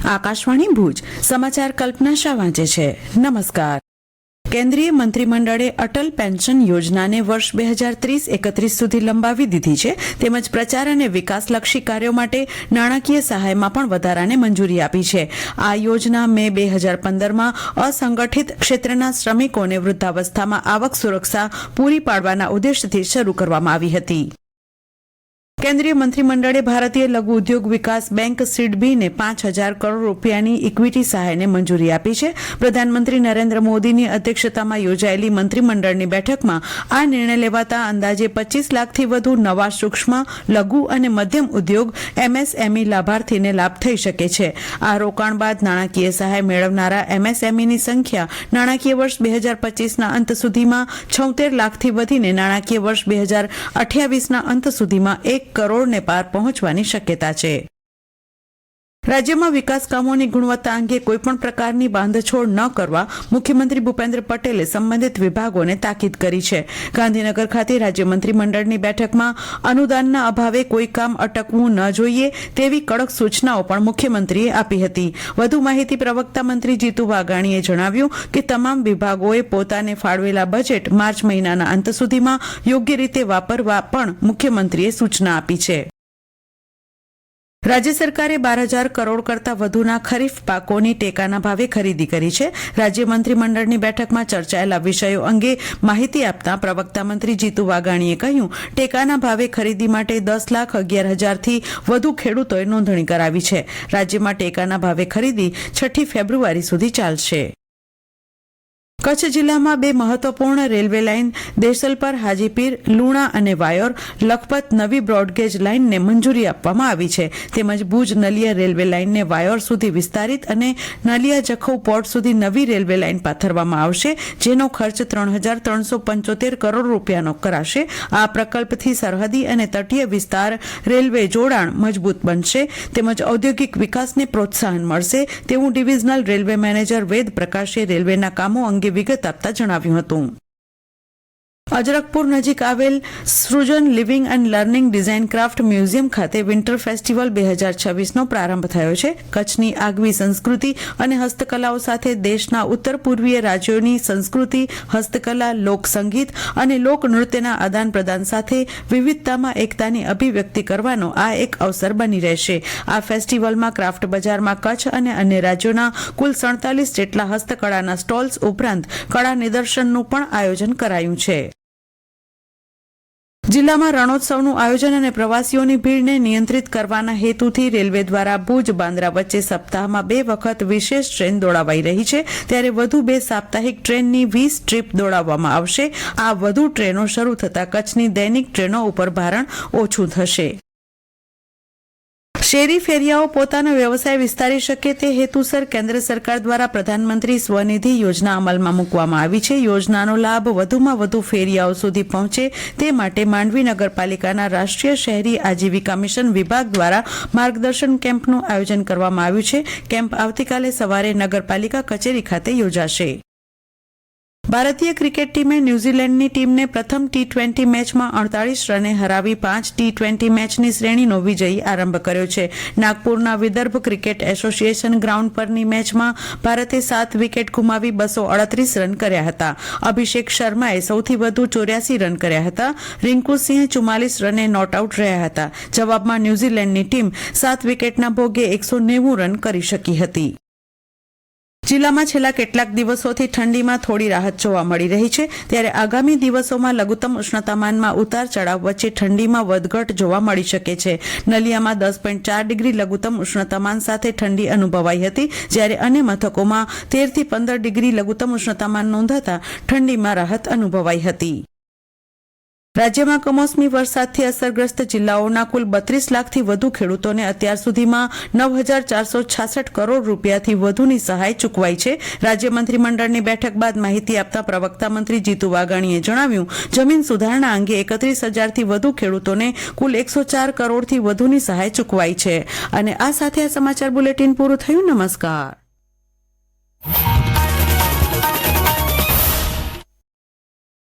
આકાશવાણી ભુજ સમાચાર કલ્પના શાહ વાંચે છે. નમસ્કાર. કેન્દ્રીય મંત્રીમંડળે અટલ પેન્શન યોજનાને વર્ષ 2030-31 સુધી લંબાવી દીધી છે. તેમજ પ્રચાર અને વિકાસલક્ષી કાર્યો માટે નાણાકીય સહાયમાં પણ વધારાને મંજૂરી આપી છે. આ યોજના મે 2015માં અસંગઠિત ક્ષેત્રના શ્રમિકોને વૃદ્ધાવસ્થામાં આવક સુરક્ષા પૂરી પાડવાના ઉદ્દેશથી શરૂ કરવામાં આવી હતી. કેન્દ્રીય મંત્રીમંડળે ભારતીય લઘુ ઉદ્યોગ વિકાસ બેંક સીડબીને 5,000 કરોડ રૂપિયાની ઇક્વિટી સહાયને મંજૂરી આપી છે. પ્રધાનમંત્રી નરેન્દ્ર મોદીની અધ્યક્ષતામાં યોજાયેલી મંત્રીમંડળની બેઠકમાં આ નિર્ણય લેવાતા અંદાજે 25 લાખથી વધુ નવા સૂક્ષ્મ, લઘુ અને મધ્યમ ઉદ્યોગ એમએસએમઈ લાભાર્થીને લાભ થઈ શકે છે. આ રોકાણ બાદ નાણાકીય સહાય મેળવનારા એમએસએમઈની સંખ્યા નાણાકીય વર્ષ 2025ના અંત સુધીમાં 76 લાખથી વધીને નાણાકીય વર્ષ 2028ના અંત સુધીમાં 1 કરોડને પાર પહોંચવાની શક્યતા છે. રાજ્યમાં વિકાસ કામોની ગુણવત્તા અંગે કોઈપણ પ્રકારની બાંધછોડ ન કરવા મુખ્યમંત્રી ભૂપેન્દ્ર પટેલે સંબંધિત વિભાગોને તાકીદ કરી છે. ગાંધીનગર ખાતે રાજ્ય મંત્રીમંડળની બેઠકમાં અનુદાનના અભાવે કોઈ કામ અટકવું ન જોઈએ તેવી કડક સૂચનાઓ પણ મુખ્યમંત્રીએ આપી હતી. વધુ માહિતી પ્રવક્તા મંત્રી જીતુ વાઘાણીએ જણાવ્યું કે તમામ વિભાગોએ પોતાને ફાળવેલા બજેટ માર્ચ મહિનાના અંત સુધીમાં યોગ્ય રીતે વાપરવા પણ મુખ્યમંત્રીએ સૂચના આપી છે. રાજ્ય સરકારે 12,000 કરોડ કરતાં વધુના ખરીફ પાકોની ટેકાના ભાવે ખરીદી કરી છે. રાજ્ય મંત્રીમંડળની બેઠકમાં ચર્ચાયેલા વિષયો અંગે માહિતી આપતા પ્રવક્તા મંત્રી જીતુ વાઘાણીએ કહ્યું, ટેકાના ભાવે ખરીદી માટે 10,11,000થી વધુ ખેડૂતોએ નોંધણી કરાવી છે. રાજ્યમાં ટેકાના ભાવે ખરીદી 6 ફેબ્રુઆરી સુધી ચાલશે. કચ્છ જિલ્લામાં 2 મહત્વપૂર્ણ રેલવે લાઇન દેસલપર હાજીપીર લુણા અને વાયોર લખપત નવી બ્રોડગેજ લાઇનને મંજૂરી આપવામાં આવી છે. તેમજ ભુજ નલિયા રેલવે લાઇનને વાયોર સુધી વિસ્તારિત અને નલિયા જખૌ પોર્ટ સુધી નવી રેલવે લાઇન પાથરવામાં આવશે, જેનો ખર્ચ 3,375 કરોડ રૂપિયાનો કરાશે. આ પ્રકલ્પથી સરહદી અને તટીય વિસ્તાર રેલવે જોડાણ મજબૂત બનશે તેમજ ઔદ્યોગિક વિકાસને પ્રોત્સાહન મળશે તેવું ડિવિઝનલ રેલવે મેનેજર વેદ પ્રકાશે રેલવેના કામો અંગે વિગત આપતા જણાવ્યું હતું. અજરકપુર નજીક આવેલ Srujan living and learning design craft museum ખાતે વિન્ટર ફેસ્ટિવલ 2026નો પ્રારંભ થયો છે. કચ્છની આગવી સંસ્કૃતિ અને હસ્તકલાઓ સાથે દેશના ઉત્તર પૂર્વીય રાજ્યોની સંસ્કૃતિ, હસ્તકલા, લોકસંગીત અને લોકનૃત્યના આદાન પ્રદાન સાથે વિવિધતામાં એકતાની અભિવ્યક્તિ કરવાનો આ એક અવસર બની રહેશે. આ ફેસ્ટિવલમાં ક્રાફ્ટ બજારમાં કચ્છ અને અન્ય રાજ્યોના કુલ 47 જેટલા હસ્તકળાના સ્ટોલ્સ ઉપરાંત કળા નિદર્શનનું પણ આયોજન કરાયું છે. જિલ્લામાં રણોત્સવનું આયોજન અને પ્રવાસીઓની ભીડને નિયંત્રિત કરવાના હેતુથી રેલવે દ્વારા ભુજ બાંદ્રા વચ્ચે સપ્તાહમાં 2 વખત વિશેષ ટ્રેન દોડાવાઈ રહી છે. ત્યારે વધુ 2 સાપ્તાહિક ટ્રેનની 20 ટ્રીપ દોડાવવામાં આવશે. આ વધુ ટ્રેનો શરૂ થતાં કચ્છની દૈનિક ટ્રેનો ઉપર ભારણ ઓછું થશે. શેરી ફેરિયાઓ પોતાનો વ્યવસાય વિસ્તારી શકે તે હેતુસર કેન્દ્ર સરકાર દ્વારા પ્રધાનમંત્રી સ્વનિધિ યોજના અમલમાં મૂકવામાં આવી છે. યોજનાનો લાભ વધુમાં વધુ ફેરિયાઓ સુધી પહોંચે તે માટે માંડવી નગરપાલિકાના રાષ્ટ્રીય શહેરી આજીવિકા મિશન વિભાગ દ્વારા માર્ગદર્શન કેમ્પનું આયોજન કરવામાં આવ્યું છે. કેમ્પ આવતીકાલે સવારે નગરપાલિકા કચેરી ખાતે યોજાશે. ભારતીય ક્રિકેટ ટીમે ન્યૂઝીલેન્ડની ટીમને પ્રથમ T20 મેચમાં 48 રને હરાવી 5 T20 મેચની શ્રેણીનો વિજયી આરંભ કર્યો છે. નાગપુરના વિદર્ભ ક્રિકેટ એસોસિએશન ગ્રાઉન્ડ પરની મેચમાં ભારતે 7 વિકેટ ગુમાવી 238 રન કર્યા હતા. અભિષેક શર્માએ સૌથી વધુ 84 રન કર્યા હતા. રિંકુ સિંહ 44 રને નોટ આઉટ રહ્યા હતા. જવાબમાં ન્યૂઝીલેન્ડની ટીમ 7 વિકેટના ભોગે 190 રન કરી શકી હતી. જિલ્લામાં છેલ્લા કેટલાક દિવસોથી ઠંડીમાં થોડી રાહત જોવા મળી રહી છે. ત્યારે આગામી દિવસોમાં લઘુત્તમ ઉષ્ણતામાનમાં ઉતાર ચઢાવ વચ્ચે ઠંડીમાં વધઘટ જોવા મળી શકે છે. નલિયામાં 10.4 ડિગ્રી લઘુત્તમ ઉષ્ણતામાન સાથે ઠંડી અનુભવાઈ હતી, જ્યારે અન્ય મથકોમાં 13 થી 15 ડિગ્રી લઘુત્તમ ઉષ્ણતામાન નોંધાતા ઠંડીમાં રાહત અનુભવાઈ હતી. રાજ્યમાં કમોસમી વરસાદથી અસરગ્રસ્ત જિલ્લાઓના કુલ 32 લાખથી વધુ ખેડૂતોને અત્યાર સુધીમાં 9,466 કરોડ રૂપિયાથી વધુની સહાય ચૂકવાઈ છે. રાજ્ય મંત્રીમંડળની બેઠક બાદ માહિતી આપતા પ્રવક્તા મંત્રી જીતુ વાઘાણીએ જણાવ્યું, જમીન સુધારણા અંગે 31,000થી વધુ ખેડૂતોને કુલ 104 કરોડથી વધુની સહાય ચૂકવાઈ છે. અને આ સાથે આ સમાચાર બુલેટિન પૂરું થયું. નમસ્કાર.